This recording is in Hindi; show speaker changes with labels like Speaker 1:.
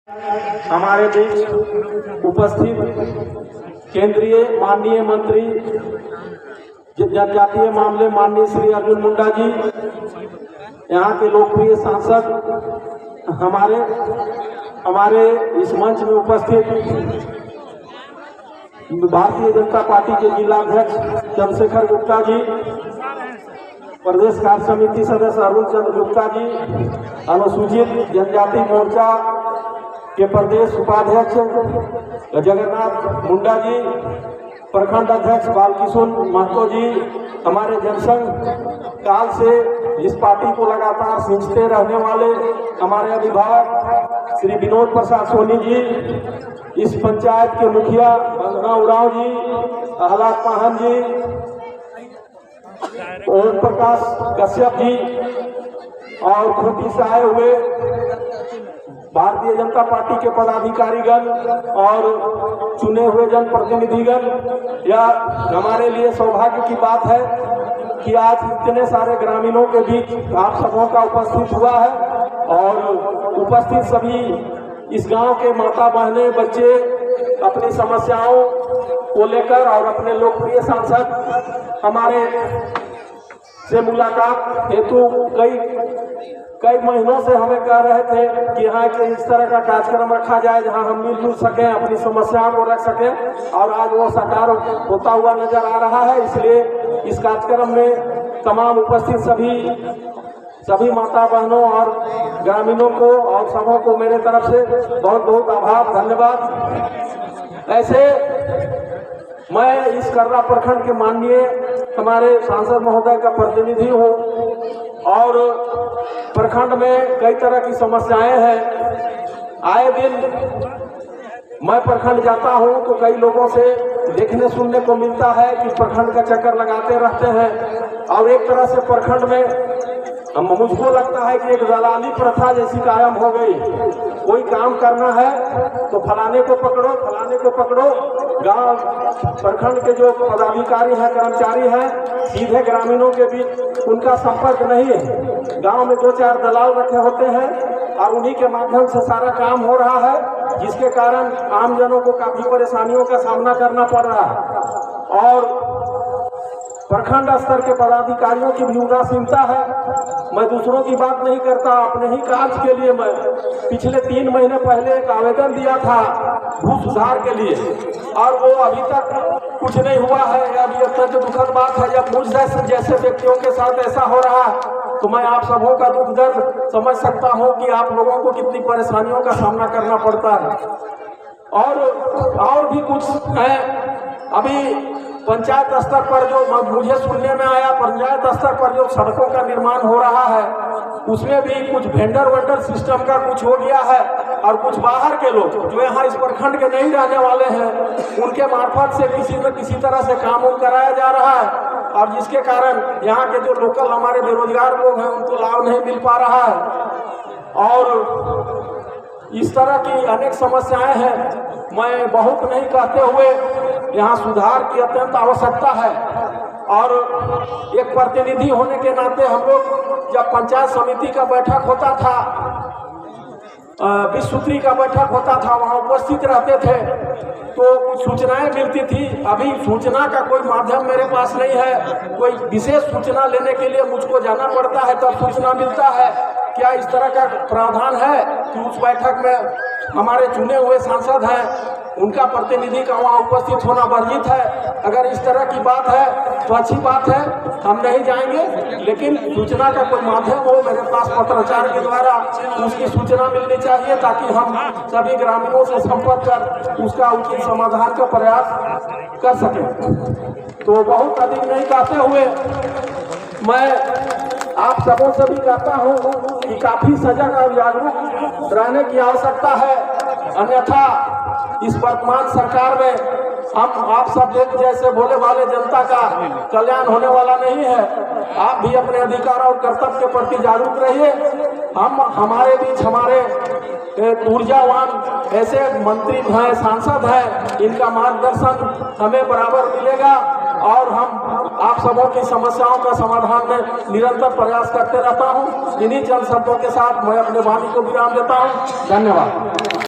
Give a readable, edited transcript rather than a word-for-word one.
Speaker 1: हमारे बीच उपस्थित केंद्रीय माननीय मंत्री जनजातीय मामले माननीय श्री अर्जुन मुंडा जी, यहाँ के लोकप्रिय सांसद, हमारे इस मंच में उपस्थित भारतीय जनता पार्टी के जिला अध्यक्ष चंद्रशेखर गुप्ता जी, प्रदेश कार्य समिति सदस्य अरुण चंद्र गुप्ता जी, अनुसूचित जनजाति मोर्चा के प्रदेश उपाध्यक्ष जगन्नाथ मुंडा जी, प्रखंड अध्यक्ष बालकिशोर महतो जी, हमारे जनसंघ काल से इस पार्टी को लगातार सिंचते रहने वाले हमारे अभिभावक श्री विनोद प्रसाद सोनी जी, इस पंचायत के मुखिया बंदना उरांव जी, अहलाद पाहन जी, ओम प्रकाश कश्यप जी और खूंटी से आए हुए भारतीय जनता पार्टी के पदाधिकारीगण और चुने हुए जनप्रतिनिधिगण, यह हमारे लिए सौभाग्य की बात है कि आज इतने सारे ग्रामीणों के बीच आप सबों का उपस्थित हुआ है और उपस्थित सभी इस गांव के माता बहनें बच्चे अपनी समस्याओं को लेकर और अपने लोकप्रिय सांसद हमारे से मुलाकात हेतु कई महीनों से हमें कह रहे थे कि यहाँ के इस तरह का कार्यक्रम रखा जाए जहाँ हम मिलजुल सकें, अपनी समस्याओं को रख सकें, और आज वो साकार होता हुआ नजर आ रहा है। इसलिए इस कार्यक्रम में तमाम उपस्थित सभी माता बहनों और ग्रामीणों को और सबों को मेरे तरफ से बहुत बहुत आभार, धन्यवाद। ऐसे मैं इस कर्रा प्रखंड के माननीय हमारे सांसद महोदय का प्रतिनिधि हूँ और प्रखंड में कई तरह की समस्याएं हैं। आए दिन मैं प्रखंड जाता हूं तो कई लोगों से देखने सुनने को मिलता है कि प्रखंड का चक्कर लगाते रहते हैं और एक तरह से प्रखंड में मुझको लगता है कि एक दलाली प्रथा जैसी कायम हो गई। कोई काम करना है तो फलाने को पकड़ो। गांव प्रखंड के जो पदाधिकारी हैं, कर्मचारी हैं, सीधे ग्रामीणों के बीच उनका संपर्क नहीं है। गांव में 2-4 दलाल रखे होते हैं और उन्हीं के माध्यम से सारा काम हो रहा है, जिसके कारण आमजनों को काफी परेशानियों का सामना करना पड़ रहा है और प्रखंड स्तर के पदाधिकारियों की भी उदासीनता है। मैं दूसरों की बात नहीं करता, अपने ही कार्य के लिए मैं पिछले 3 महीने पहले एक आवेदन दिया था भू सुधार के लिए और वो अभी तक कुछ नहीं हुआ है। अभी अत्यंत दुखद बात है, जब मुझ जैसे व्यक्तियों के साथ ऐसा हो रहा है तो मैं आप सबों का दुख दर्द समझ सकता हूँ कि आप लोगों को कितनी परेशानियों का सामना करना पड़ता है। और भी कुछ है। अभी पंचायत स्तर पर जो मुझे सुनने में आया, पंचायत स्तर पर जो सड़कों का निर्माण हो रहा है उसमें भी कुछ वेंडर सिस्टम का कुछ हो गया है और कुछ बाहर के लोग जो यहाँ इस प्रखंड के नहीं रहने वाले हैं उनके मार्फत से किसी न किसी तरह से काम कराया जा रहा है और जिसके कारण यहाँ के जो लोकल हमारे बेरोजगार लोग हैं उनको लाभ नहीं मिल पा रहा है और इस तरह की अनेक समस्याएं हैं। मैं बहुत नहीं कहते हुए यहाँ सुधार की अत्यंत आवश्यकता है और एक प्रतिनिधि होने के नाते हम लोग जब पंचायत समिति का बैठक होता था, 20 सूत्री का बैठक होता था, वहाँ उपस्थित रहते थे तो कुछ सूचनाएं मिलती थी। अभी सूचना का कोई माध्यम मेरे पास नहीं है, कोई विशेष सूचना लेने के लिए मुझको जाना पड़ता है तब सूचना मिलता है। क्या इस तरह का प्रावधान है कि उस बैठक में हमारे चुने हुए सांसद हैं उनका प्रतिनिधि का वहाँ उपस्थित होना वर्जित है? अगर इस तरह की बात है तो अच्छी बात है, हम नहीं जाएंगे, लेकिन सूचना का कोई माध्यम हो मेरे पास पत्राचार के द्वारा उसकी सूचना मिलनी चाहिए ताकि हम सभी ग्रामीणों से संपर्क कर उसका उचित समाधान का प्रयास कर सकें। तो बहुत अधिक नहीं कहते हुए मैं आप सबों से भी कहता हूँ कि काफी सजग और जागरूक रहने की आवश्यकता है, अन्यथा इस वर्तमान सरकार में हम आप सब जैसे भोले भाले जनता का कल्याण होने वाला नहीं है। आप भी अपने अधिकार और कर्तव्य के प्रति जागरूक रहिए। हमारे बीच हमारे ऊर्जावान ऐसे मंत्री हैं, सांसद हैं, इनका मार्गदर्शन हमें बराबर मिलेगा और हम आप सबों की समस्याओं का समाधान में निरंतर प्रयास करते रहता हूं। इन्हीं चंद शब्दों के साथ मैं अपने वाणी को विराम देता हूं। धन्यवाद।